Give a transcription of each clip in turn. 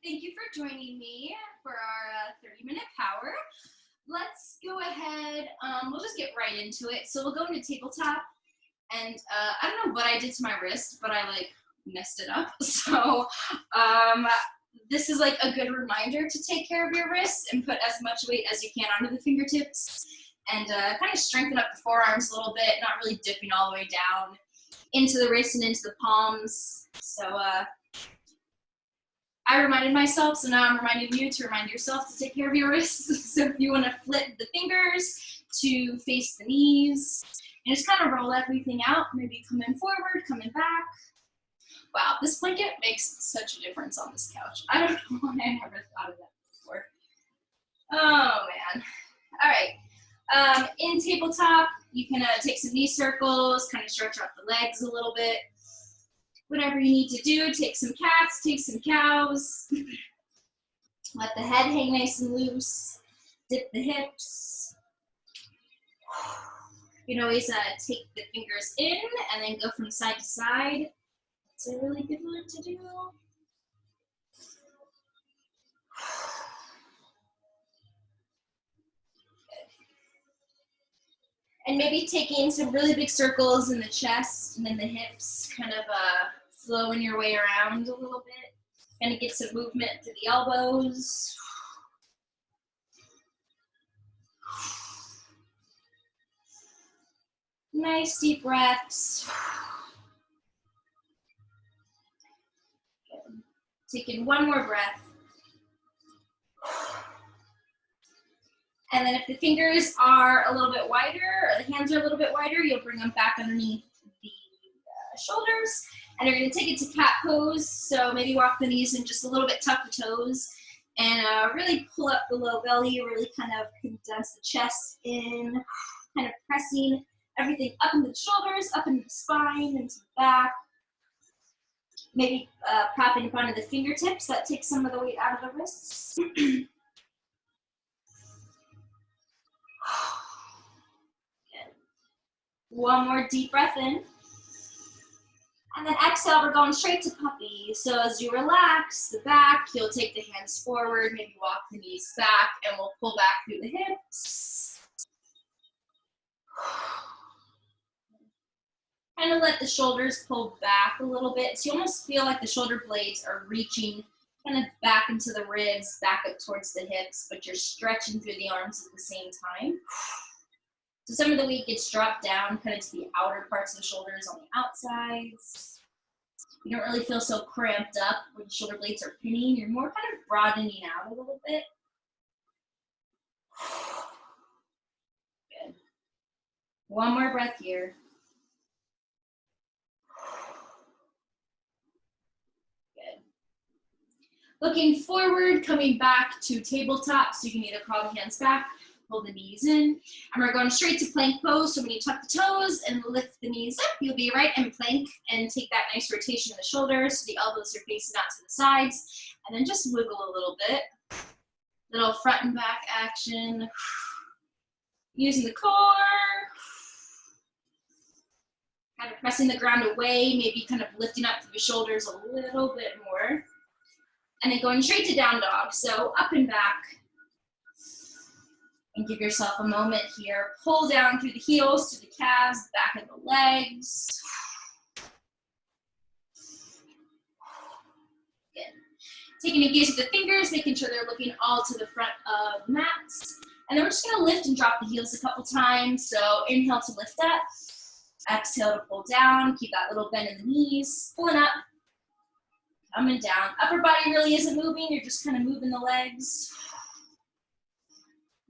Thank you for joining me for our 30-minute power. Let's go ahead, we'll just get right into it. So we'll go into tabletop, and I don't know what I did to my wrist, but I like messed it up. So this is like a good reminder to take care of your wrists and put as much weight as you can onto the fingertips, and kind of strengthen up the forearms a little bit, not really dipping all the way down into the wrist and into the palms. So I reminded myself, so now I'm reminding you to remind yourself to take care of your wrists. So if you want to flip the fingers to face the knees, and just kind of roll everything out, maybe coming forward, coming back. Wow, this blanket makes such a difference on this couch. I don't know why I never thought of that before. Oh man. All right, in tabletop, you can take some knee circles, kind of stretch out the legs a little bit. Whatever you need to do, take some cats, take some cows. Let the head hang nice and loose. Dip the hips. You can always take the fingers in and then go from side to side. It's a really good one to do. And maybe taking some really big circles in the chest and in the hips, kind of flowing your way around a little bit. Kind of get some movement to the elbows. Nice deep breaths. Good. Taking one more breath. And then if the fingers are a little bit wider, or the hands are a little bit wider, you'll bring them back underneath the shoulders. And you're gonna take it to cat pose. So maybe walk the knees and just a little bit tuck the toes. And really pull up the low belly, really kind of condense the chest in, kind of pressing everything up into the shoulders, up into the spine, into the back. Maybe propping up onto the fingertips, that takes some of the weight out of the wrists. Good. One more deep breath in. And then exhale, we're going straight to puppy. So as you relax the back, you'll take the hands forward, maybe walk the knees back, and we'll pull back through the hips. Kind of let the shoulders pull back a little bit. So you almost feel like the shoulder blades are reaching kind of back into the ribs, back up towards the hips, but you're stretching through the arms at the same time. So some of the weight gets dropped down kind of to the outer parts of the shoulders on the outsides. You don't really feel so cramped up where the shoulder blades are pinning. You're more kind of broadening out a little bit. Good. One more breath here. Good. Looking forward, coming back to tabletop, so you can either crawl the hands back, pull the knees in, and we're going straight to plank pose. So when you tuck the toes and lift the knees up, you'll be right in plank and take that nice rotation of the shoulders so the elbows are facing out to the sides, and then just wiggle a little bit. Little front and back action. Using the core. Kind of pressing the ground away, maybe kind of lifting up through the shoulders a little bit more. And then going straight to down dog. So up and back. And give yourself a moment here. Pull down through the heels to the calves, back of the legs. Good. Taking a gaze at the fingers, making sure they're looking all to the front of the mats. And then we're just gonna lift and drop the heels a couple times. So inhale to lift up. Exhale to pull down. Keep that little bend in the knees. Pulling up. Coming down. Upper body really isn't moving. You're just kind of moving the legs.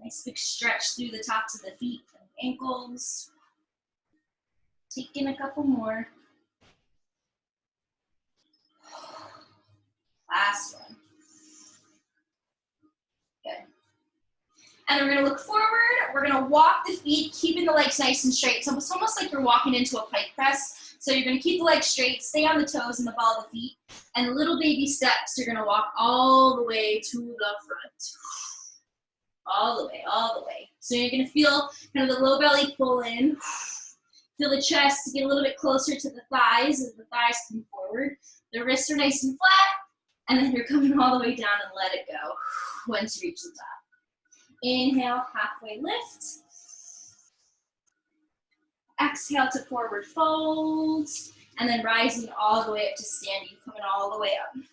Nice big stretch through the tops of the feet and ankles. Take in a couple more. Last one. Good. And we're gonna look forward. We're gonna walk the feet, keeping the legs nice and straight. So it's almost like you're walking into a pike press. So you're gonna keep the legs straight, stay on the toes and the ball of the feet, and little baby steps. You're gonna walk all the way to the front. All the way, all the way. So you're gonna feel kind of the low belly pull in. Feel the chest get a little bit closer to the thighs as the thighs come forward. The wrists are nice and flat. And then you're coming all the way down and let it go once you reach the top. Inhale, halfway lift. Exhale to forward fold. And then rising all the way up to standing, coming all the way up. Good.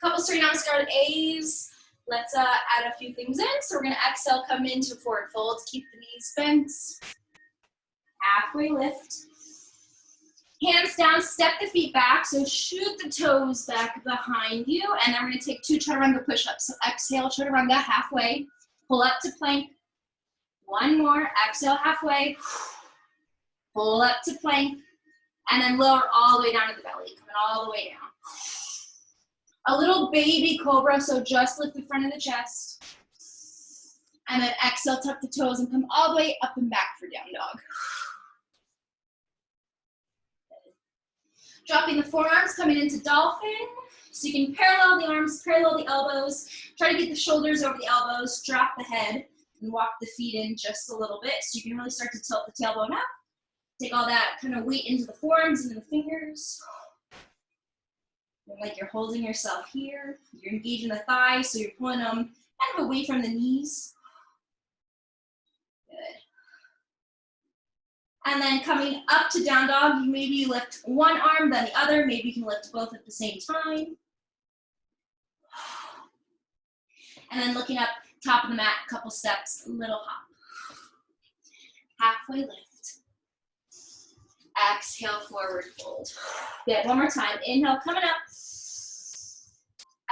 Couple Surya Namaskar A's. Let's add a few things in. So we're gonna exhale, come into forward fold, keep the knees bent. Halfway lift. Hands down, step the feet back, so shoot the toes back behind you, and then we're gonna take 2 chaturanga push-ups. So exhale, chaturanga, halfway, pull up to plank. One more, exhale, halfway, pull up to plank, and then lower all the way down to the belly, coming all the way down. A little baby cobra, so just lift the front of the chest. And then exhale, tuck the toes, and come all the way up and back for down dog. Dropping the forearms, coming into dolphin. So you can parallel the arms, parallel the elbows. Try to get the shoulders over the elbows, drop the head, and walk the feet in just a little bit so you can really start to tilt the tailbone up. Take all that kind of weight into the forearms, into the fingers. Like you're holding yourself here. You're engaging the thighs, so you're pulling them kind of away from the knees. Good. And then coming up to down dog, you maybe lift one arm, then the other. Maybe you can lift both at the same time. And then looking up, top of the mat, couple steps, little hop. Halfway lift. Exhale, forward fold. Good, one more time. Inhale, coming up.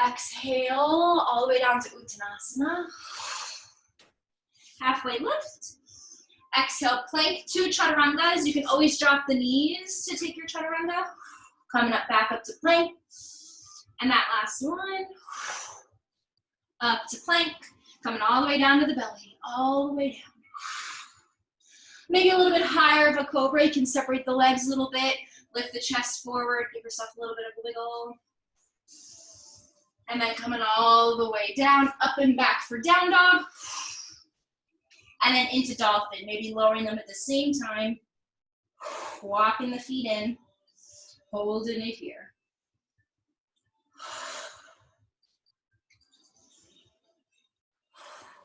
Exhale, all the way down to Uttanasana. Halfway lift. Exhale, plank, 2 chaturangas. You can always drop the knees to take your chaturanga. Coming up, back up to plank. And that last one. Up to plank. Coming all the way down to the belly. All the way down. Maybe a little bit higher of a cobra. You can separate the legs a little bit. Lift the chest forward. Give yourself a little bit of a wiggle. And then coming all the way down, up and back for down dog. And then into dolphin, maybe lowering them at the same time. Walking the feet in, holding it here.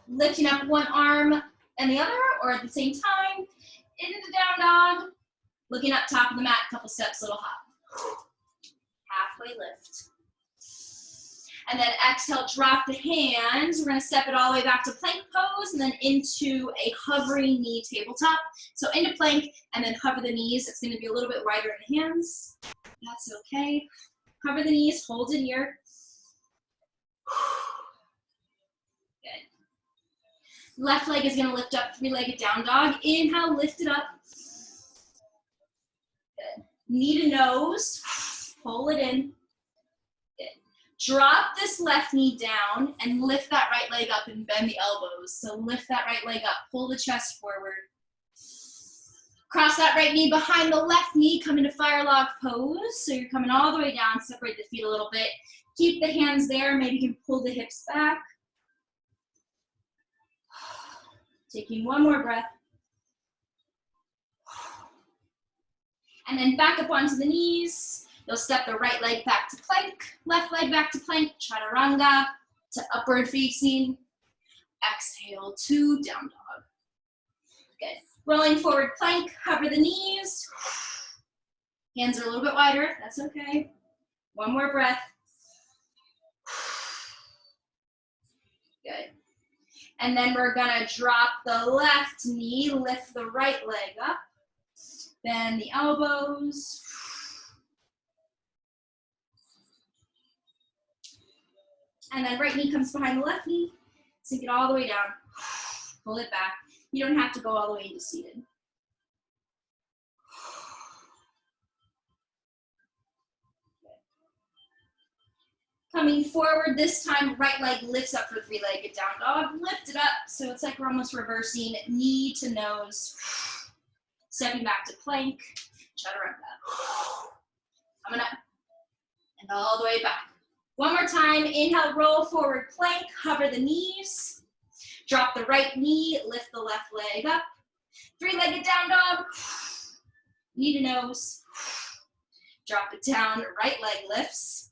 Lifting up one arm and the other, or at the same time, into down dog. Looking up top of the mat, couple steps, little hop. Halfway lift. And then exhale, drop the hands. We're gonna step it all the way back to plank pose and then into a hovering knee tabletop. So into plank and then hover the knees. It's gonna be a little bit wider in the hands. That's okay. Hover the knees, hold it here. Good. Left leg is gonna lift up, 3-legged down dog. Inhale, lift it up. Good. Knee to nose, pull it in. Drop this left knee down and lift that right leg up and bend the elbows. So lift that right leg up, pull the chest forward. Cross that right knee behind the left knee, come into fire log pose. So you're coming all the way down, separate the feet a little bit. Keep the hands there, maybe you can pull the hips back. Taking one more breath. And then back up onto the knees. You'll step the right leg back to plank, left leg back to plank, chaturanga to upward facing. Exhale to down dog. Good. Rolling forward plank, hover the knees. Hands are a little bit wider, that's okay. One more breath. Good. And then we're gonna drop the left knee, lift the right leg up, bend the elbows. And then right knee comes behind the left knee. Sink it all the way down. Pull it back. You don't have to go all the way into seated. Coming forward this time, right leg lifts up for 3-legged down dog. Lift it up, so it's like we're almost reversing knee to nose. Stepping back to plank, chaturanga. Coming up, and all the way back. One more time, inhale, roll forward plank, hover the knees. Drop the right knee, lift the left leg up. 3-legged down dog, knee to nose. Drop it down, right leg lifts.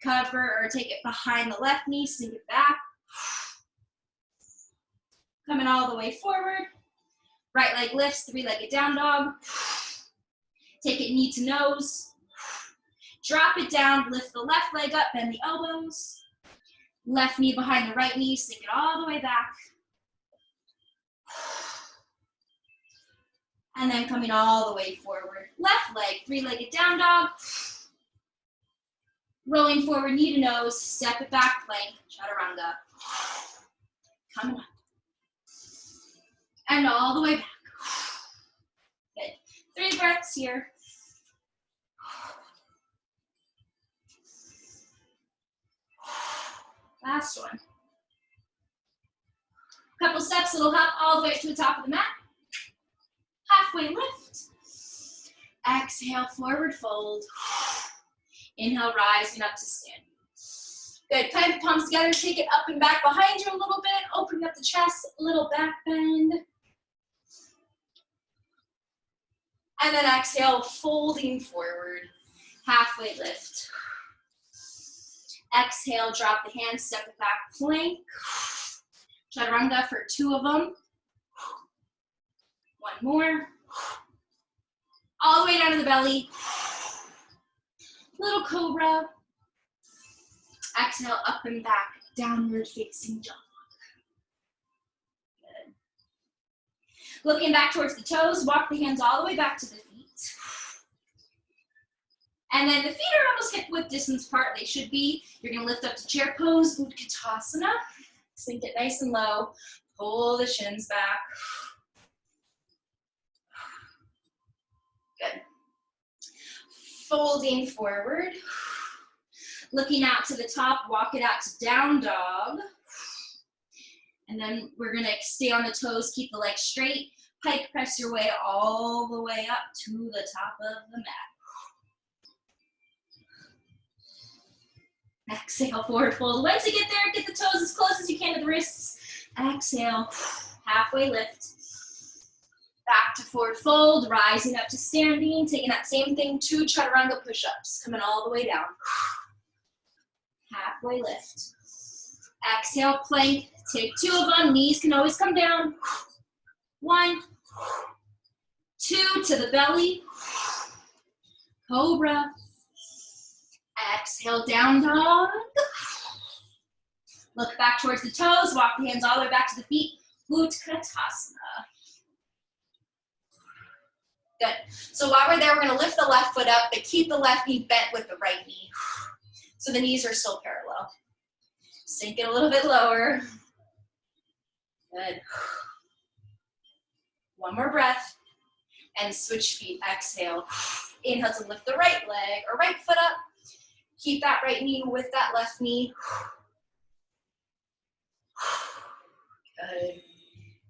Cover or take it behind the left knee, sink it back. Coming all the way forward. Right leg lifts, three-legged down dog. Take it knee to nose. Drop it down, lift the left leg up, bend the elbows. Left knee behind the right knee, sink it all the way back. And then coming all the way forward. Left leg, three-legged down dog. Rolling forward, knee to nose, step it back, plank, chaturanga. Coming up. And all the way back. Good. 3 breaths here. Last one. Couple steps, little hop all the way to the top of the mat. Halfway lift. Exhale, forward fold. Inhale, rising up to stand. Good, plant the palms together, take it up and back behind you a little bit, opening up the chest, little back bend. And then exhale, folding forward, halfway lift. Exhale, drop the hands, step it back, plank. Chaturanga for 2 of them. One more. All the way down to the belly. Little cobra. Exhale, up and back, downward facing dog. Good. Looking back towards the toes, walk the hands all the way back to the feet. And then the feet are almost hip width distance apart. They should be. You're gonna lift up to chair pose, Utkatasana. Sink it nice and low. Pull the shins back. Good. Folding forward. Looking out to the top, walk it out to down dog. And then we're gonna stay on the toes, keep the legs straight. Pike press your way all the way up to the top of the mat. Exhale, forward fold. Once you get there, get the toes as close as you can to the wrists. Exhale, halfway lift. Back to forward fold, rising up to standing. Taking that same thing, 2 chaturanga push-ups. Coming all the way down. Halfway lift. Exhale, plank. Take 2 of them. Knees can always come down. 1, 2 to the belly. Cobra. Exhale, down dog. Look back towards the toes. Walk the hands all the way back to the feet. Utkatasana. Good. So while we're there, we're going to lift the left foot up, but keep the left knee bent with the right knee. So the knees are still parallel. Sink it a little bit lower. Good. One more breath. And switch feet. Exhale. Inhale to lift the right leg or right foot up. Keep that right knee with that left knee. Good.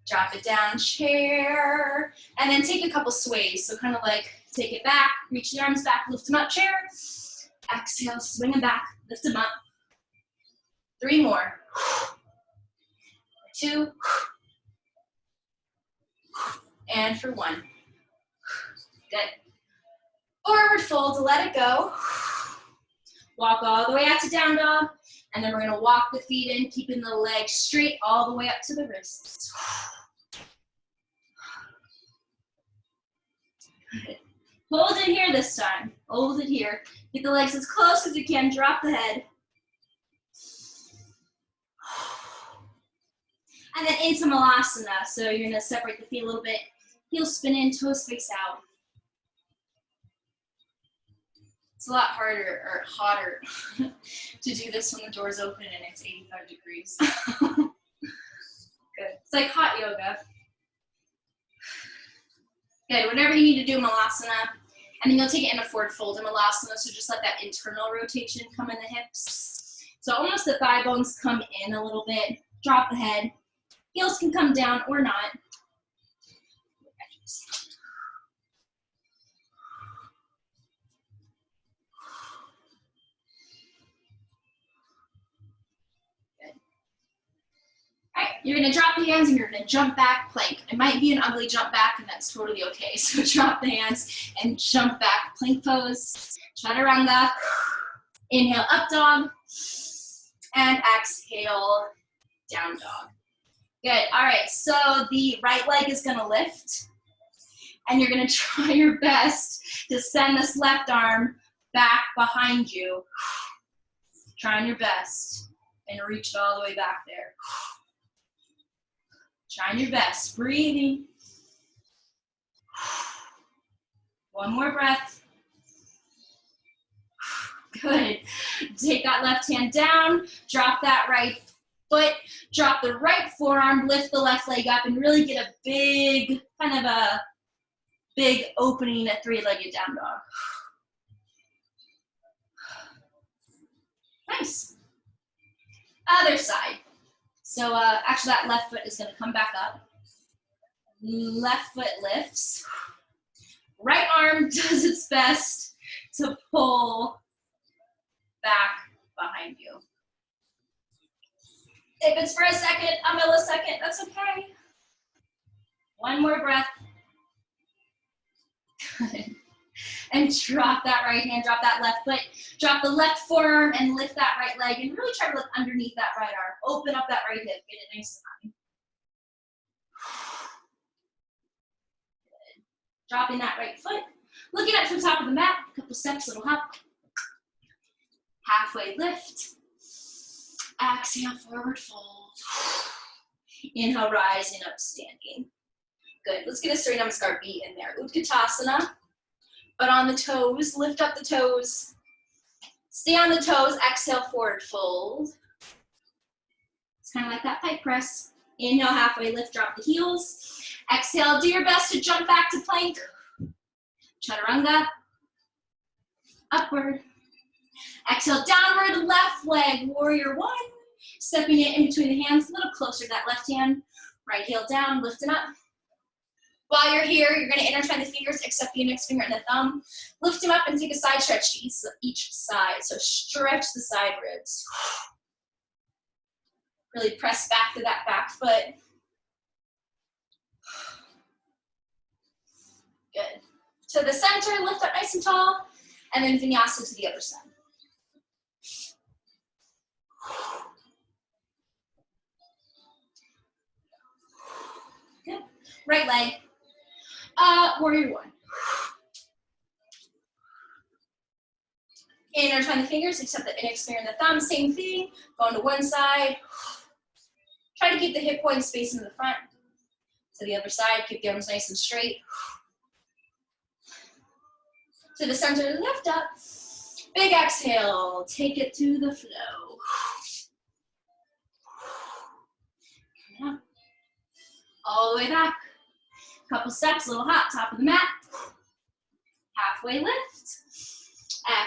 Drop it down, chair. And then take a couple sways. So kind of like take it back, reach the arms back, lift them up, chair. Exhale, swing them back, lift them up. 3 more. 2. And for 1. Good. Forward fold to let it go. Walk all the way out to down dog. And then we're gonna walk the feet in, keeping the legs straight all the way up to the wrists. Good. Hold it here this time. Hold it here. Get the legs as close as you can, drop the head. And then into Malasana. So you're gonna separate the feet a little bit. Heels spin in, toes face out. It's a lot harder or hotter to do this when the door's open and it's 85 degrees. Good. It's like hot yoga. Good. Whenever you need to do Malasana, and then you'll take it in a forward fold in Malasana, so just let that internal rotation come in the hips. So almost the thigh bones come in a little bit. Drop the head. Heels can come down or not. Good. All right, You're gonna drop the hands and you're gonna jump back plank. It might be an ugly jump back and that's totally okay. So drop the hands and jump back plank pose. Chaturanga. Inhale, up dog. And exhale, down dog. Good, all right, so the right leg is gonna lift and you're gonna try your best to send this left arm back behind you. Trying your best and reach it all the way back there. Trying your best, breathing. One more breath. Good. Take that left hand down, drop that right foot, drop the right forearm, lift the left leg up, and really get a big, kind of a big opening at three-legged down dog. Nice. Other side. So actually that left foot is gonna come back up. Left foot lifts. Right arm does its best to pull back behind you. If it's for a second, a millisecond, that's okay. One more breath. Good. And drop that right hand, drop that left foot, drop the left forearm and lift that right leg and really try to look underneath that right arm. Open up that right hip, get it nice and high. Good. Dropping that right foot, looking up to the top of the mat, a couple steps, little hop. Halfway lift. Exhale, forward fold. Inhale, rising up, standing. Good, let's get a Surya Namaskar beat in there. Utkatasana, but on the toes, lift up the toes. Stay on the toes, exhale, forward fold. It's kind of like that pike press. Inhale, halfway lift, drop the heels. Exhale, do your best to jump back to plank. Chaturanga, upward. Exhale, downward, left leg, warrior one. Stepping it in between the hands, a little closer to that left hand. Right heel down, lifting up. While you're here, you're gonna intertwine the fingers, except the index finger and the thumb. Lift them up and take a side stretch to each side. So stretch the side ribs. Really press back to that back foot. Good. To the center, lift up nice and tall, and then vinyasa to the other side. Good. Right leg. Warrior one. Intertwine the fingers, except the index finger and the thumb. Same thing. Going to one side. Try to keep the hip points facing the front. To the other side. Keep the arms nice and straight. To the center, lift up. Big exhale. Take it to the flow. Come on. All the way back. Couple steps, little hop, top of the mat. Halfway lift.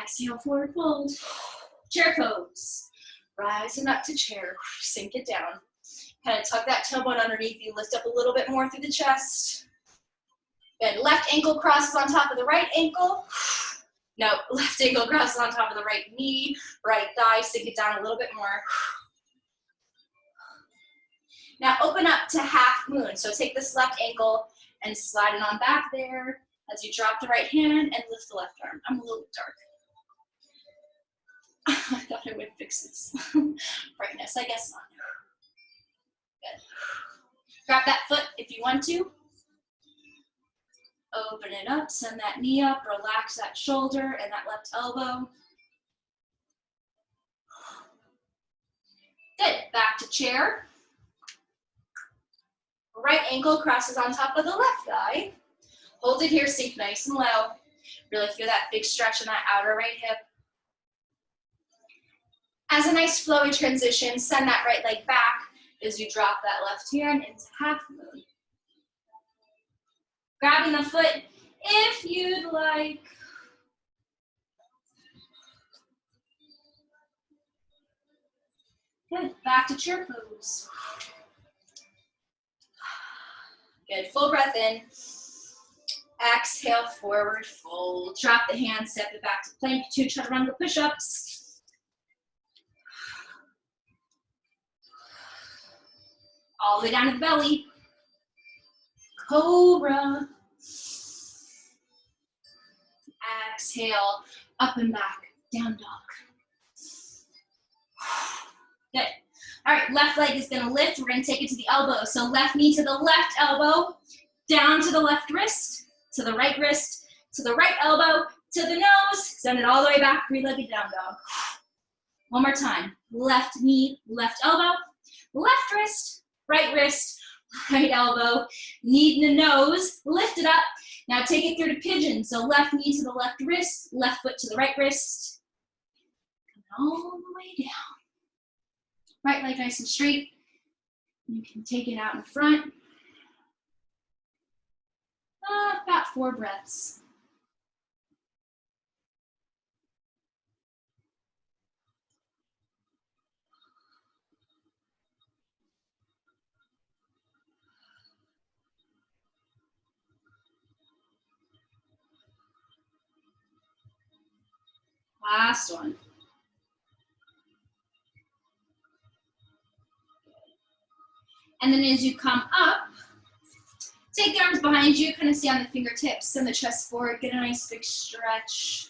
Exhale, forward fold. Chair pose. Rising up to chair. Sink it down. Kind of tuck that tailbone underneath you. Lift up a little bit more through the chest. Good. Left ankle crosses on top of the right ankle. No, left ankle crosses on top of the right knee. Right thigh. Sink it down a little bit more. Now open up to half moon. So take this left ankle and slide it on back there as you drop the right hand and lift the left arm. I'm a little bit dark. I thought I would fix this brightness. I guess not. Good. Grab that foot if you want to. Open it up, send that knee up, relax that shoulder and that left elbow. Good. Back to chair. Right ankle crosses on top of the left thigh. Hold it here, sink nice and low. Really feel that big stretch in that outer right hip. As a nice flowy transition, send that right leg back as you drop that left hand into half moon. Grabbing the foot if you'd like. Good, back to chair pose. Good, full breath in. Exhale, forward fold. Drop the hand, step it back to plank, 2 chaturanga push-ups. All the way down to the belly. Cobra. Exhale, up and back, down dog. Good. All right, left leg is gonna lift. We're gonna take it to the elbow. So left knee to the left elbow, down to the left wrist, to the right wrist, to the right elbow, to the nose. Send it all the way back, three-legged down dog. One more time. Left knee, left elbow, left wrist, right elbow, knee to the nose, lift it up. Now take it through to pigeon. So left knee to the left wrist, left foot to the right wrist. Come all the way down. Right leg nice and straight. You can take it out in front. About 4 breaths. Last one. And then as you come up, take the arms behind you, kind of stay on the fingertips, send the chest forward, get a nice big stretch.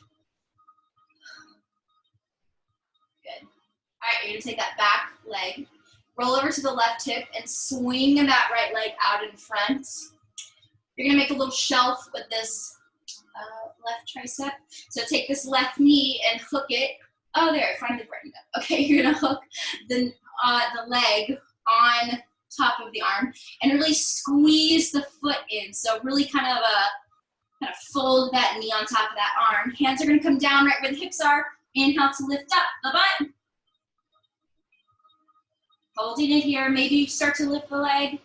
Good. All right, you're gonna take that back leg, roll over to the left hip, and swing that right leg out in front. You're gonna make a little shelf with this left tricep. So take this left knee and hook it. Oh, there, finally brightened up. Okay, you're gonna hook the leg on top of the arm and really squeeze the foot in. So really kind of fold that knee on top of that arm. Hands are gonna come down right where the hips are. Inhale to lift up the butt. Holding it here. Maybe you start to lift the leg.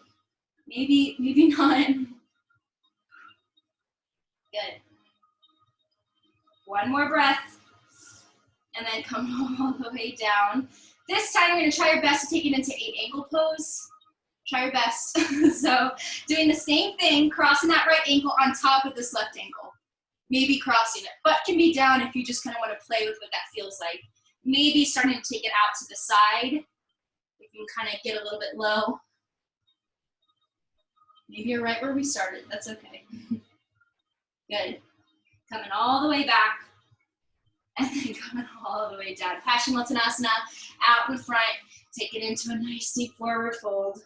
Maybe not. Good. One more breath. And then come all the way down. This time you're gonna try your best to take it into 8 ankle pose. Try your best. So doing the same thing, crossing that right ankle on top of this left ankle. Maybe crossing it. Butt can be down if you just kind of want to play with what that feels like. Maybe starting to take it out to the side. You can kind of get a little bit low. Maybe you're right where we started. That's okay. Good. Coming all the way back. And then coming all the way down. Paschimottanasana, out in front. Take it into a nice deep forward fold.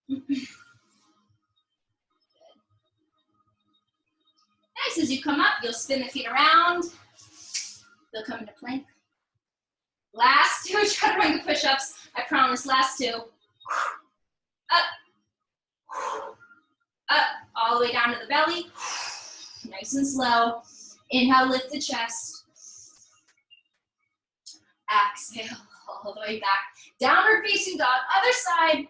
Nice, as you come up, you'll spin the feet around. They'll come into plank. Last 2, try to run the push-ups. I promise, last 2. Up. Up, all the way down to the belly. Nice and slow. Inhale, lift the chest. Exhale, all the way back. Downward facing dog, other side.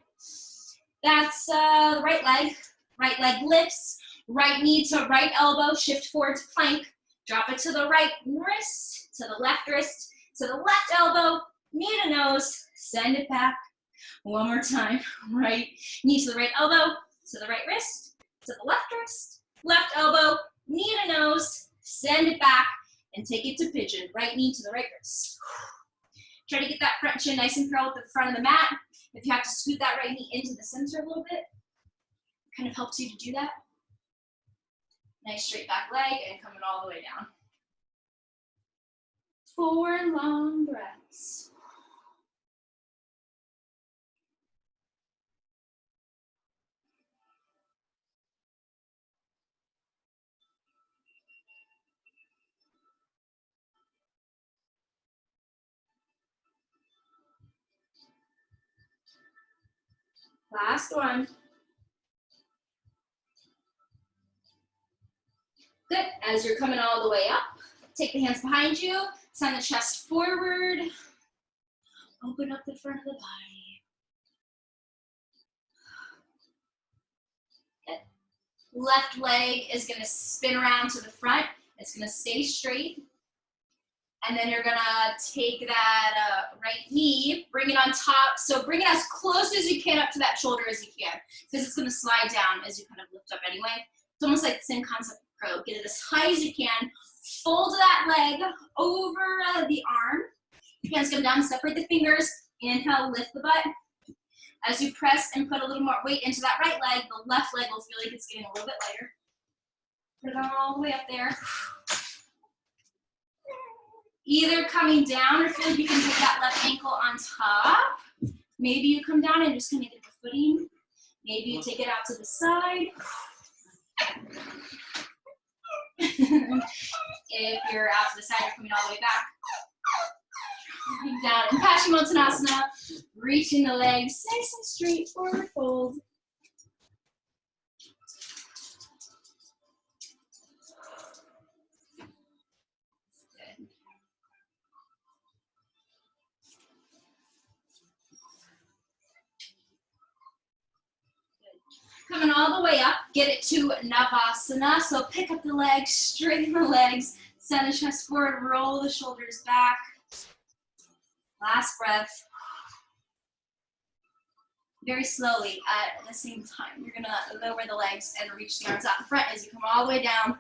That's the right leg. Right leg lifts. Right knee to right elbow, shift forward to plank. Drop it to the right wrist, to the left wrist, to the left elbow, knee to nose, send it back. One more time. Right knee to the right elbow, to the right wrist, to the left wrist, left elbow, knee to nose, send it back, and take it to pigeon. Right knee to the right wrist. Try to get that front shin nice and curled at the front of the mat. If you have to scoot that right knee into the center a little bit, it kind of helps you to do that. Nice straight back leg and coming all the way down. 4 long breaths. Last one. Good. As you're coming all the way up, take the hands behind you, send the chest forward, open up the front of the body. Good. Left leg is going to spin around to the front. It's going to stay straight. And then you're going to take that right knee, bring it on top. So bring it as close as you can up to that shoulder as you can, because it's going to slide down as you kind of lift up anyway. It's almost like the same concept Crow. Get it as high as you can. Fold that leg over the arm. Hands come down, separate the fingers. Inhale, lift the butt. As you press and put a little more weight into that right leg, the left leg will feel like it's getting a little bit lighter. Put it all the way up there. Either coming down or feel like you can take that left ankle on top. Maybe you come down and just kind of get the footing. Maybe you take it out to the side. If you're out to the side, you're coming all the way back. Down in Paschimottanasana, reaching the legs nice and straight, forward fold. Good. Coming all the way up, get it to Navasana. So pick up the legs, straighten the legs, send the chest forward, roll the shoulders back. Last breath. Very slowly at the same time. You're gonna lower the legs and reach the arms out in front as you come all the way down.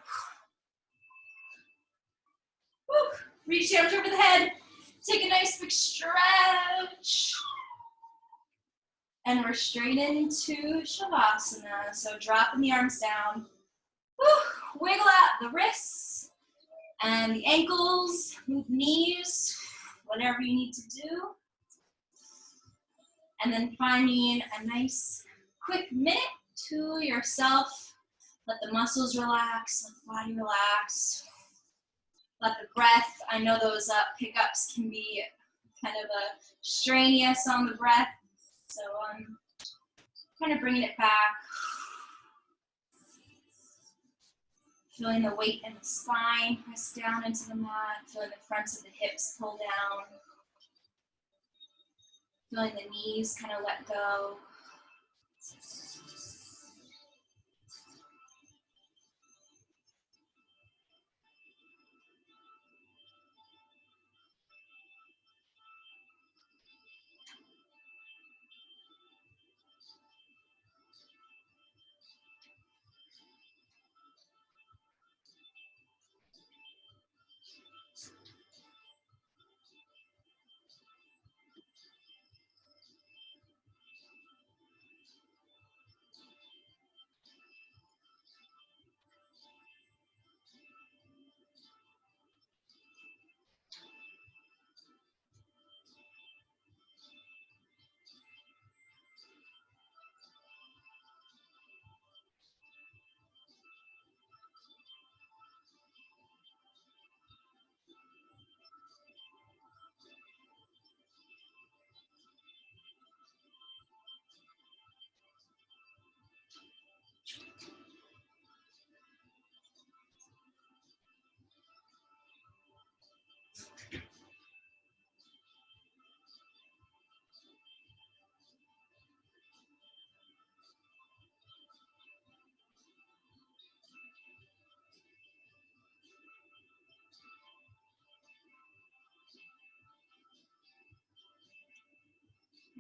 Woo. Reach the arms over the head. Take a nice big stretch. And we're straight into Shavasana. So dropping the arms down. Woo. Wiggle out the wrists and the ankles, move the knees, whatever you need to do. And then finding a nice quick minute to yourself. Let the muscles relax, let the body relax. Let the breath, I know those pickups can be kind of strenuous on the breath. So I'm kind of bringing it back. Feeling the weight in the spine, press down into the mat. Feeling the fronts of the hips pull down. Feeling the knees kind of let go.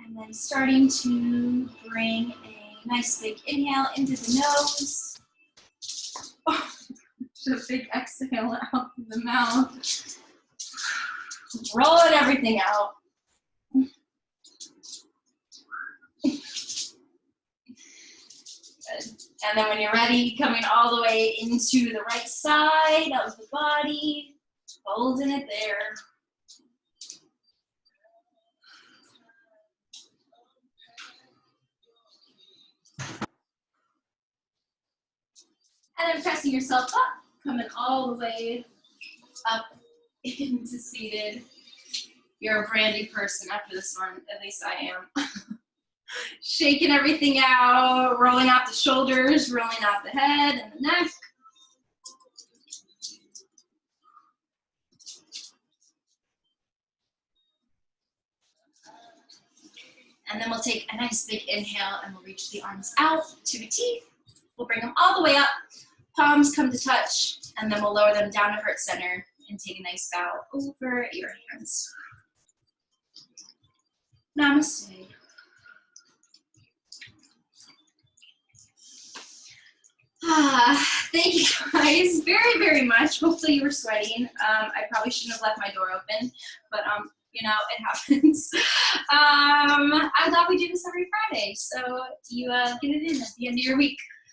And then starting to bring a nice big inhale into the nose. Oh, just a big exhale out through the mouth. Rolling everything out. Good. And then when you're ready, coming all the way into the right side of the body, holding it there. And then pressing yourself up, coming all the way up into seated. You're a brand new person after this one, at least I am. Shaking everything out, rolling out the shoulders, rolling out the head and the neck. And then we'll take a nice big inhale and we'll reach the arms out to a T. We'll bring them all the way up. Palms come to touch, and then we'll lower them down to heart center and take a nice bow over your hands. Namaste. Thank you guys very, very much. Hopefully you were sweating. I probably shouldn't have left my door open, but you know, it happens. I'm glad we do this every Friday. So you get it in at the end of your week.